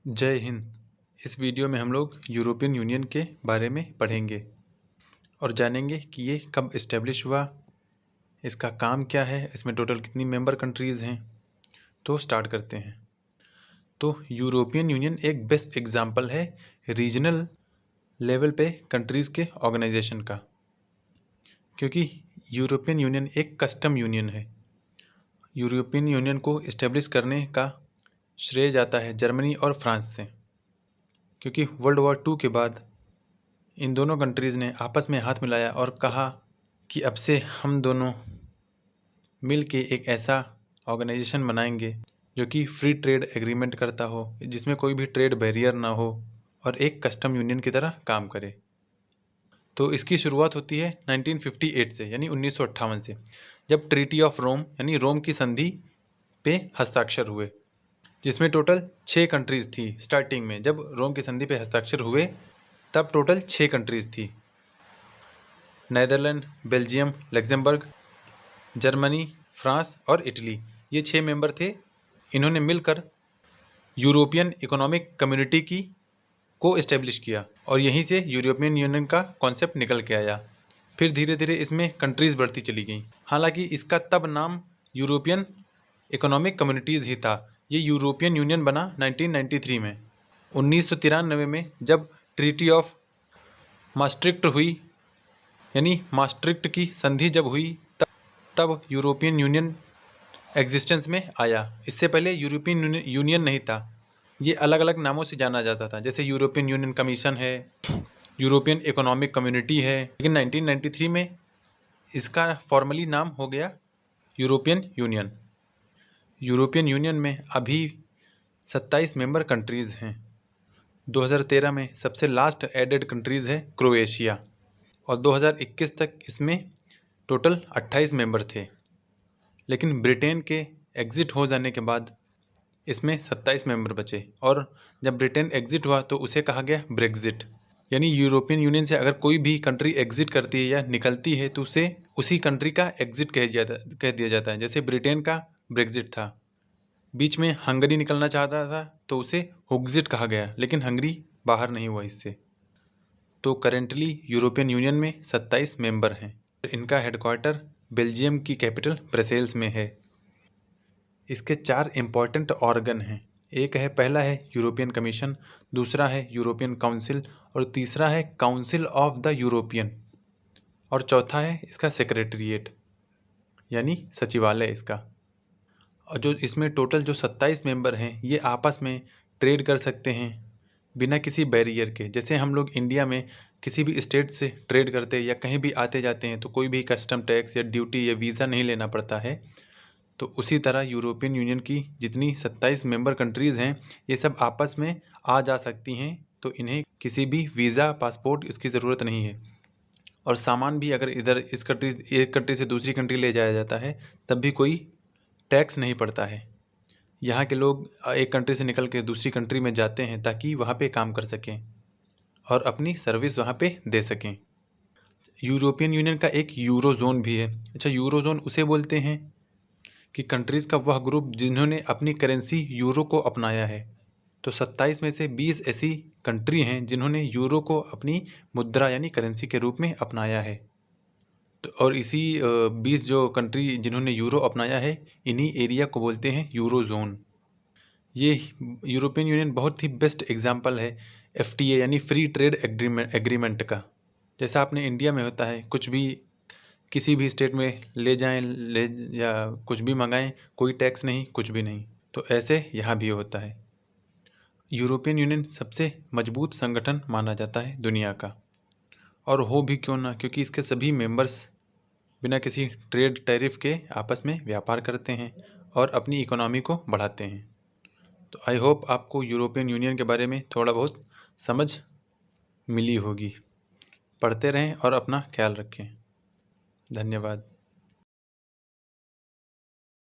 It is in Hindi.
जय हिंद। इस वीडियो में हम लोग यूरोपियन यूनियन के बारे में पढ़ेंगे और जानेंगे कि ये कब इस्टेब्लिश हुआ, इसका काम क्या है, इसमें टोटल कितनी मेंबर कंट्रीज़ हैं। तो स्टार्ट करते हैं। तो यूरोपियन यूनियन एक बेस्ट एग्जांपल है रीजनल लेवल पे कंट्रीज़ के ऑर्गेनाइजेशन का, क्योंकि यूरोपियन यूनियन एक कस्टम यूनियन है। यूरोपियन यूनियन को इस्टेब्लिश करने का श्रेय जाता है जर्मनी और फ्रांस से, क्योंकि वर्ल्ड वॉर 2 के बाद इन दोनों कंट्रीज़ ने आपस में हाथ मिलाया और कहा कि अब से हम दोनों मिल के एक ऐसा ऑर्गेनाइजेशन बनाएंगे जो कि फ्री ट्रेड एग्रीमेंट करता हो, जिसमें कोई भी ट्रेड बैरियर ना हो और एक कस्टम यूनियन की तरह काम करे। तो इसकी शुरुआत होती है 1958 से, यानी 1958 से, जब ट्रीटी ऑफ रोम यानी रोम की संधि पे हस्ताक्षर हुए, जिसमें टोटल 6 कंट्रीज़ थी। स्टार्टिंग में जब रोम की संधि पे हस्ताक्षर हुए तब टोटल 6 कंट्रीज़ थी। Netherland, Belgium, Luxembourg, Germany, France और इटली, ये 6 मेंबर थे। इन्होंने मिलकर यूरोपियन इकोनॉमिक कम्युनिटी को इस्टेब्लिश किया और यहीं से यूरोपियन यूनियन का कॉन्सेप्ट निकल के आया। फिर धीरे धीरे इसमें कंट्रीज़ बढ़ती चली गई। हालांकि इसका तब नाम यूरोपियन इकोनॉमिक कम्युनिटीज़ ही था। ये यूरोपियन यूनियन बना 1993 में। 1993 में जब ट्रीटी ऑफ मास्ट्रिक्ट हुई, यानी मास्ट्रिक्ट की संधि जब हुई, तब यूरोपियन यूनियन एग्जिस्टेंस में आया। इससे पहले यूरोपियन यूनियन नहीं था, ये अलग अलग नामों से जाना जाता था, जैसे यूरोपियन यूनियन कमीशन है, यूरोपियन इकोनॉमिक कम्युनिटी है। लेकिन 1993 में इसका फॉर्मली नाम हो गया यूरोपियन यूनियन। यूरोपियन यूनियन में अभी 27 मेंबर कंट्रीज़ हैं। 2013 में सबसे लास्ट एडेड कंट्रीज़ है क्रोएशिया, और 2021 तक इसमें टोटल 28 मेंबर थे। लेकिन ब्रिटेन के एग्ज़िट हो जाने के बाद इसमें 27 मेंबर बचे, और जब ब्रिटेन एग्ज़िट हुआ तो उसे कहा गया ब्रेक्जिट। यानी यूरोपियन यूनियन से अगर कोई भी कंट्री एग्ज़िट करती है या निकलती है तो उसे उसी कंट्री का एग्ज़िट कह दिया जाता है। जैसे ब्रिटेन का ब्रेक्जिट था। बीच में हंगरी निकलना चाहता था तो उसे हुग्जिट कहा गया, लेकिन हंगरी बाहर नहीं हुआ इससे। तो करेंटली यूरोपियन यूनियन में 27 मेंबर हैं। इनका हेडक्वार्टर बेल्जियम की कैपिटल ब्रसेल्स में है। इसके 4 इम्पॉर्टेंट ऑर्गन हैं। पहला है यूरोपियन कमीशन, दूसरा है यूरोपियन काउंसिल, और तीसरा है काउंसिल ऑफ द यूरोपियन, और चौथा है इसका सेक्रेटरीट यानी सचिवालय इसका। और जो इसमें टोटल जो 27 मेंबर हैं ये आपस में ट्रेड कर सकते हैं बिना किसी बैरियर के। जैसे हम लोग इंडिया में किसी भी स्टेट से ट्रेड करते हैं या कहीं भी आते जाते हैं तो कोई भी कस्टम टैक्स या ड्यूटी या वीज़ा नहीं लेना पड़ता है, तो उसी तरह यूरोपियन यूनियन की जितनी 27 मेंबर कंट्रीज़ हैं ये सब आपस में आ जा सकती हैं, तो इन्हें किसी भी वीज़ा पासपोर्ट इसकी ज़रूरत नहीं है। और सामान भी अगर इधर एक कंट्री से दूसरी कंट्री ले जाया जाता है तब भी कोई टैक्स नहीं पड़ता है। यहाँ के लोग एक कंट्री से निकल के दूसरी कंट्री में जाते हैं ताकि वहाँ पे काम कर सकें और अपनी सर्विस वहाँ पे दे सकें। यूरोपियन यूनियन का एक यूरो जोन भी है। अच्छा, यूरो जोन उसे बोलते हैं कि कंट्रीज़ का वह ग्रुप जिन्होंने अपनी करेंसी यूरो को अपनाया है। तो 27 में से 20 ऐसी कंट्री हैं जिन्होंने यूरो को अपनी मुद्रा यानी करेंसी के रूप में अपनाया है। तो और इसी 20 जो कंट्री जिन्होंने यूरो अपनाया है, इन्हीं एरिया को बोलते हैं यूरो जोन। ये यूरोपियन यूनियन बहुत ही बेस्ट एग्जांपल है FTA यानी फ्री ट्रेड एग्रीमेंट का। जैसा अपने इंडिया में होता है, कुछ भी किसी भी स्टेट में ले जाएं या कुछ भी मंगाएं, कोई टैक्स नहीं, कुछ भी नहीं, तो ऐसे यहाँ भी होता है। यूरोपियन यूनियन सबसे मजबूत संगठन माना जाता है दुनिया का, और हो भी क्यों ना, क्योंकि इसके सभी मेंबर्स बिना किसी ट्रेड टैरिफ के आपस में व्यापार करते हैं और अपनी इकोनॉमी को बढ़ाते हैं। तो आई होप आपको यूरोपियन यूनियन के बारे में थोड़ा बहुत समझ मिली होगी। पढ़ते रहें और अपना ख्याल रखें। धन्यवाद।